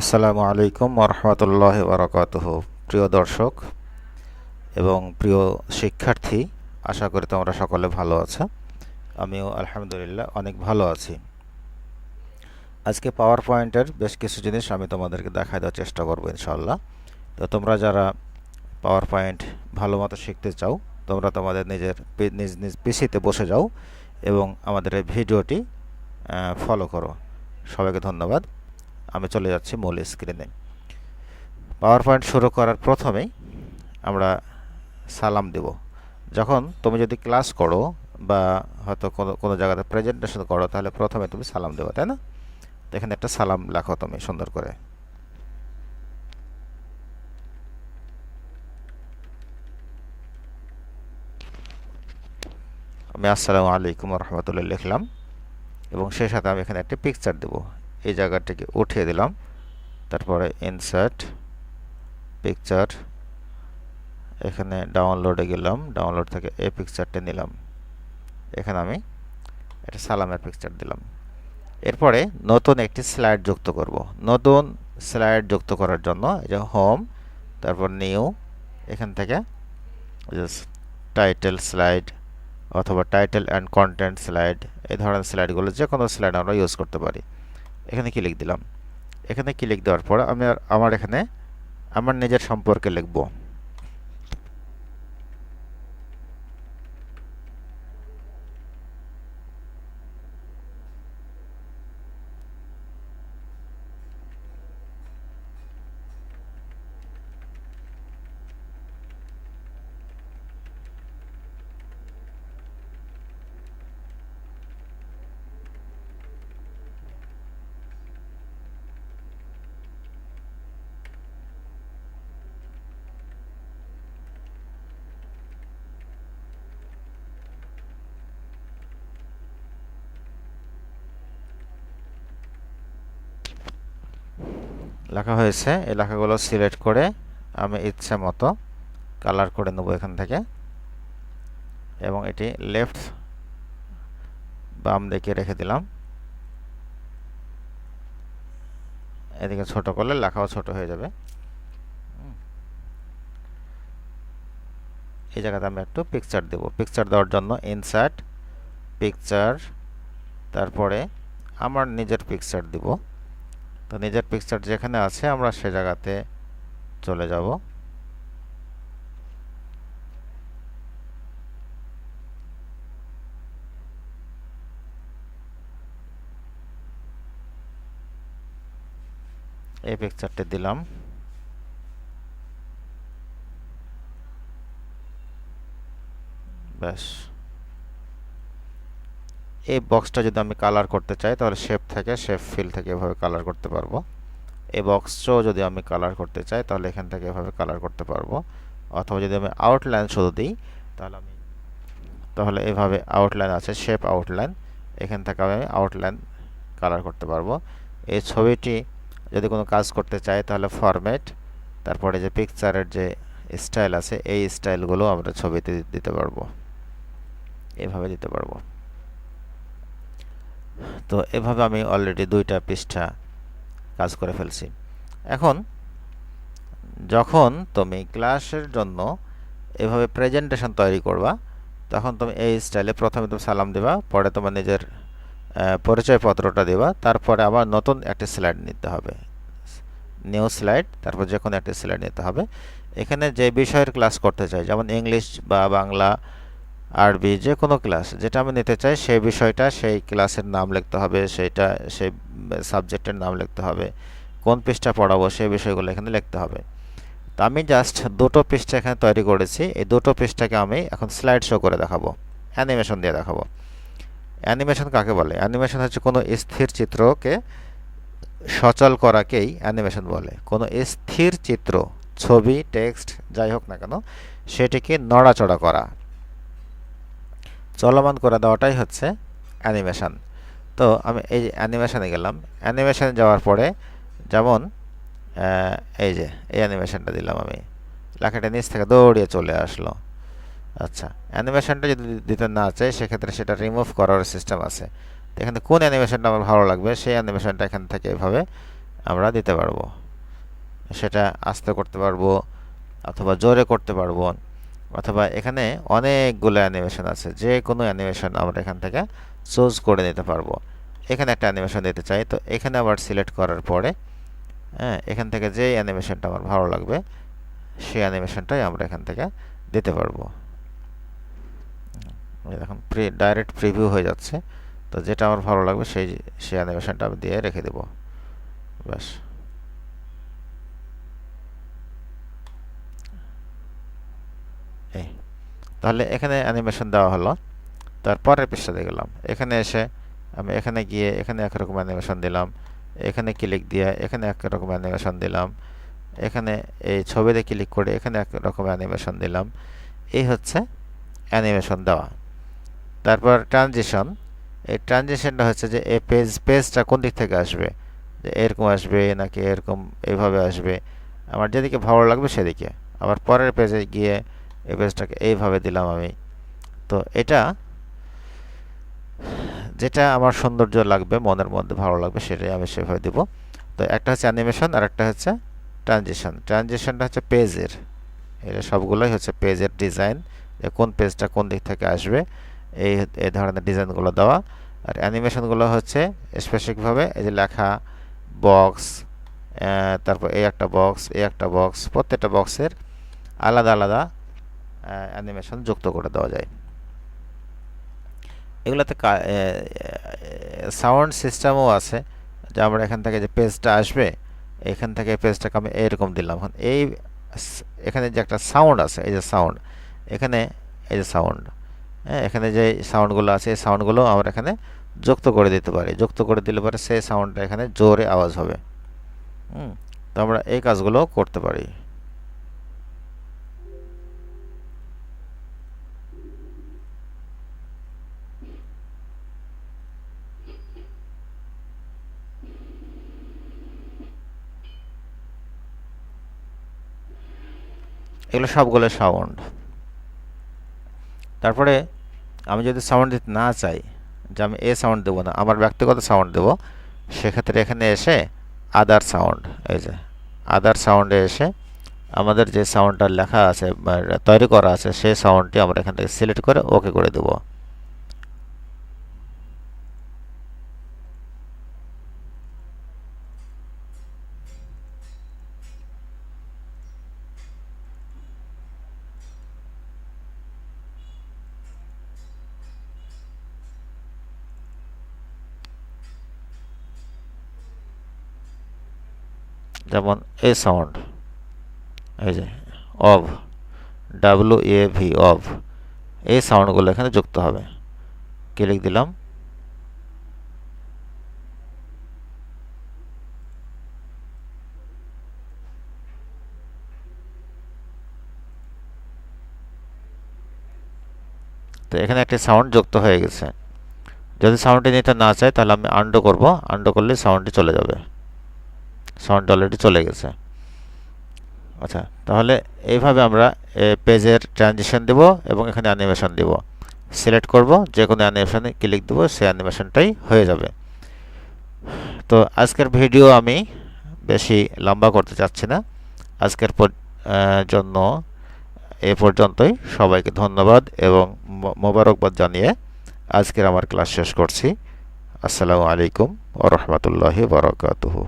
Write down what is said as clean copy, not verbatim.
আসসালামু আলাইকুম ওয়া রাহমাতুল্লাহি ওয়া বারাকাতুহু। প্রিয় দর্শক এবং প্রিয় শিক্ষার্থী, আশা করি তোমরা সকলে ভালো আছো। আমিও আলহামদুলিল্লাহ অনেক ভালো আছি। আজকে পাওয়ার পয়েন্টের বেশ কিছু জিনিস আমি তোমাদেরকে দেখাই দেওয়ার চেষ্টা করব ইনশাআল্লাহ। তো তোমরা যারা পাওয়ার পয়েন্ট ভালো মতো শিখতে চাও, তোমরা তোমাদের নিজ নিজ পিসিতে বসে যাও এবং আমাদের এই ভিডিওটি ফলো করো। সবাইকে ধন্যবাদ। আমি চলে যাচ্ছি মূল স্ক্রিনে। পাওয়ার পয়েন্ট শুরু করার প্রথমেই আমরা সালাম দেব। যখন তুমি যদি ক্লাস করো বা হয়তো কোনো জায়গাতে প্রেজেন্টেশন করো, তাহলে প্রথমে তুমি সালাম দেবো, তাই না? তো এখানে একটা সালাম লেখো তুমি সুন্দর করে। আমি আসসালামু আলাইকুম ওয়া রাহমাতুল্লাহি লিখলাম এবং সেই সাথে আমি এখানে একটা পিকচার দেব। এই জায়গাটাকে উঠিয়ে দিলাম, তারপরে ইনসার্ট পিকচার, এখানে ডাউনলোডে গেলাম, ডাউনলোড থেকে এই পিকচারটা নিলাম, এখানে আমি একটা সালামের পিকচার দিলাম। এরপরে নতুন একটি স্লাইড যুক্ত করব। নতুন স্লাইড যুক্ত করার জন্য এই যে হোম, তারপর নিউ, এখান থেকে টাইটেল স্লাইড অথবা টাইটেল অ্যান্ড কন্টেন্ট স্লাইড, এই ধরনের স্লাইডগুলো যে কোনো স্লাইড আমরা ইউজ করতে পারি। এখানে ক্লিক দিলাম। এখানে ক্লিক দেওয়ার পর আমি আমার এখানে আমার নিজের সম্পর্কে লিখব। লেখা হয়েছে। এই লেখাগুলো সিলেক্ট করে আমি ইচ্ছে মতো কালার করে নেব এখান থেকে এবং এটি লেফট বাম দিকে রেখে দিলাম। এদিকে ছোট করলে লেখাও ছোট হয়ে যাবে। এই জায়গাতে আমি একটু পিকচার দেব। পিকচার দেওয়ার জন্য ইনসার্ট পিকচার, তারপরে আমার নিজের পিকচার দিব। তো নিজের পিকচার যেখানে আছে আমরা সে জায়গাতে চলে যাব। এই পিকচারটি দিলাম। ব্যাস। এই বক্সটা যদি আমি কালার করতে চাই, তাহলে শেপ থেকে শেপ ফিল থেকে এভাবে কালার করতে পারবো। এই বক্সটাও যদি আমি কালার করতে চাই, তাহলে এখান থেকে এভাবে কালার করতে পারবো। অথবা যদি আমি আউটলাইন শুধু দিই, তাহলে এভাবে আউটলাইন আছে, শেপ আউটলাইন, এখান থেকে আমি আউটলাইন কালার করতে পারবো। এই ছবিটি যদি কোনো কাজ করতে চাই, তাহলে ফরম্যাট, তারপরে যে পিকচারের যে স্টাইল আছে, এই স্টাইলগুলো আমরা ছবিতে দিতে পারবো, এভাবে দিতে পারবো। তো এভাবে আমি অলরেডি 2টা পৃষ্ঠা কাজ করে ফেলছি। এখন যখন তুমি ক্লাসের জন্য এভাবে প্রেজেন্টেশন তৈরি করবা, তখন তুমি এই স্টাইলে প্রথমে তুমি সালাম দেবা, পরে তোমার নিজের পরিচয়পত্রটা দেবা, তারপরে আবার নতুন একটা স্লাইড নিতে হবে, নিউ স্লাইড, তারপর যে কোনো একটা স্লাইড নিতে হবে। এখানে যে বিষয়ের ক্লাস করতে চাই, যেমন ইংলিশ বা বাংলা, আরবি, যে কোনো ক্লাস যেটা আমি নিতে চাই, সেই বিষয়টা সেই ক্লাসের নাম লিখতে হবে, সেই সাবজেক্টের নাম লিখতে হবে, কোন পৃষ্ঠা পড়াবো সেই বিষয়গুলো এখানে লিখতে হবে। তো আমি জাস্ট 2টো পৃষ্ঠা এখানে তৈরি করেছি। এই 2টো পৃষ্ঠাকে আমি এখন স্লাইড শো করে দেখাবো, অ্যানিমেশন দিয়ে দেখাবো। অ্যানিমেশন কাকে বলে? অ্যানিমেশন হচ্ছে কোনো স্থির চিত্রকে সচল করাকেই অ্যানিমেশন বলে। কোনো স্থির চিত্র, ছবি, টেক্সট যাই হোক না কেন, সেটিকে নড়াচড়া করা, চলমান করে দেওয়াটাই হচ্ছে অ্যানিমেশন। তো আমি এই অ্যানিমেশনে গেলাম। অ্যানিমেশনে যাওয়ার পরে যেমন এই যে এই অ্যানিমেশনটা দিলাম, আমি লেখাটা নিচ থেকে দৌড়িয়ে চলে আসলো। আচ্ছা, অ্যানিমেশনটা যদি দিতে না চাই, সেক্ষেত্রে সেটা রিমুভ করার সিস্টেম আছে। তো এখানে কোন অ্যানিমেশনটা আমার ভালো লাগবে, সেই অ্যানিমেশনটা এখান থেকে এভাবে আমরা দিতে পারবো। সেটা আস্তে করতে পারবো অথবা জোরে করতে পারবো, অথবা এখানে অনেকগুলো অ্যানিমেশন আছে, যে কোনো অ্যানিমেশন আমরা এখান থেকে চুজ করে নিতে পারবো। এখানে একটা অ্যানিমেশন দিতে চাই, তো এখানে আবার সিলেক্ট করার পরে এখান থেকে যে অ্যানিমেশনটা আমার ভালো লাগবে সেই অ্যানিমেশনটাই আমরা এখান থেকে দিতে পারবো। এখন ডাইরেক্ট প্রিভিউ হয়ে যাচ্ছে, তো যেটা আমার ভালো লাগবে সেই অ্যানিমেশনটা আমি দিয়ে রেখে দেব। ব্যাস। তাহলে এখানে অ্যানিমেশন দেওয়া হলো। তারপরের পৃষ্ঠাতে গেলাম, এখানে এসে আমি এখানে গিয়ে এখানে একরকম অ্যানিমেশন দিলাম, এখানে ক্লিক দিয়ে এখানে একরকম অ্যানিমেশন দিলাম, এখানে এই ছবিতে ক্লিক করে এখানে একরকম অ্যানিমেশন দিলাম। এই হচ্ছে অ্যানিমেশন দেওয়া। তারপর ট্রানজিশন। এই ট্রানজিশনটা হচ্ছে যে এই পেজটা কোন দিক থেকে আসবে, যে এরকম আসবে নাকি এরকম এইভাবে আসবে, আমার যেদিকে ভালো লাগবে সেদিকে। আবার পরের পেজে গিয়ে এই পেজটাকে এইভাবে দিলাম আমি। তো এটা যেটা আমার সৌন্দর্য লাগবে, মনের মধ্যে ভালো লাগবে, সেটাই আমি সেভাবে দিব। তো একটা হচ্ছে অ্যানিমেশন আর একটা হচ্ছে ট্রানজিশন। ট্রানজিশনটা হচ্ছে পেজের, এটা সবগুলোই হচ্ছে পেজের ডিজাইন, যে কোন পেজটা কোন দিক থেকে আসবে এই ধরনের ডিজাইনগুলো দেওয়া। আর অ্যানিমেশনগুলো হচ্ছে স্পেসিফিকভাবে এই যে লেখা, বক্স, তারপর এই একটা বক্স, এই একটা বক্স, প্রত্যেকটা বক্সের আলাদা আলাদা অ্যানিমেশন যুক্ত করে দেওয়া যায়। এগুলোতে সাউন্ড সিস্টেমও আছে, যে আমরা এখান থেকে যে পেজটা আসবে এখান থেকে পেজটাকে আমি এরকম দিলাম। এখানে যে একটা সাউন্ড আছে, এই যে সাউন্ড, এখানে এই যে সাউন্ড, এখানে যে সাউন্ডগুলো আছে এই সাউন্ডগুলো আমরা এখানে যুক্ত করে দিতে পারি। যুক্ত করে দিলে পরে সেই সাউন্ডটা এখানে জোরে আওয়াজ হবে। তো আমরা এই কাজগুলো করতে পারি। এগুলো সবগুলো সাউন্ড। তারপরে আমি যদি সাউন্ড দিতে না চাই, যে আমি এ সাউন্ড দেবো না, আমার ব্যক্তিগত সাউন্ড দেবো, সেক্ষেত্রে এখানে এসে আদার সাউন্ড, এই যে আদার সাউন্ডে এসে আমাদের যে সাউন্ডটা লেখা আছে তৈরি করা আছে সেই সাউন্ডটি আমরা এখান থেকে সিলেক্ট করে ওকে করে দেবো। যেমন এই সাউন্ড, এই যে অফ, WAV অফ, এই সাউন্ডগুলো এখানে যুক্ত হবে। ক্লিক দিলাম, তো এখানে একটি সাউন্ড যুক্ত হয়ে গেছে। যদি সাউন্ডটি নিতে না চাই তাহলে আমি আন্ডু করব, আন্ডু করলে সাউন্ডটি চলে যাবে। সাউন্ড অলরেডি চলে গেছে। আচ্ছা, তাহলে এইভাবে আমরা পেজের ট্রানজিশন দেব এবং এখানে অ্যানিমেশন দেব। সিলেক্ট করব, যে কোনো অ্যানিমেশনে ক্লিক দেব, সেই অ্যানিমেশনটাই হয়ে যাবে। তো আজকের ভিডিও আমি বেশি লম্বা করতে চাচ্ছি না, আজকের জন্য এ পর্যন্তই। সবাইকে ধন্যবাদ এবং মোবারকবাদ জানিয়ে আজকের আমার ক্লাস শেষ করছি। আসসালামু আলাইকুম ওয়া রাহমাতুল্লাহি ওয়া বারাকাতুহু।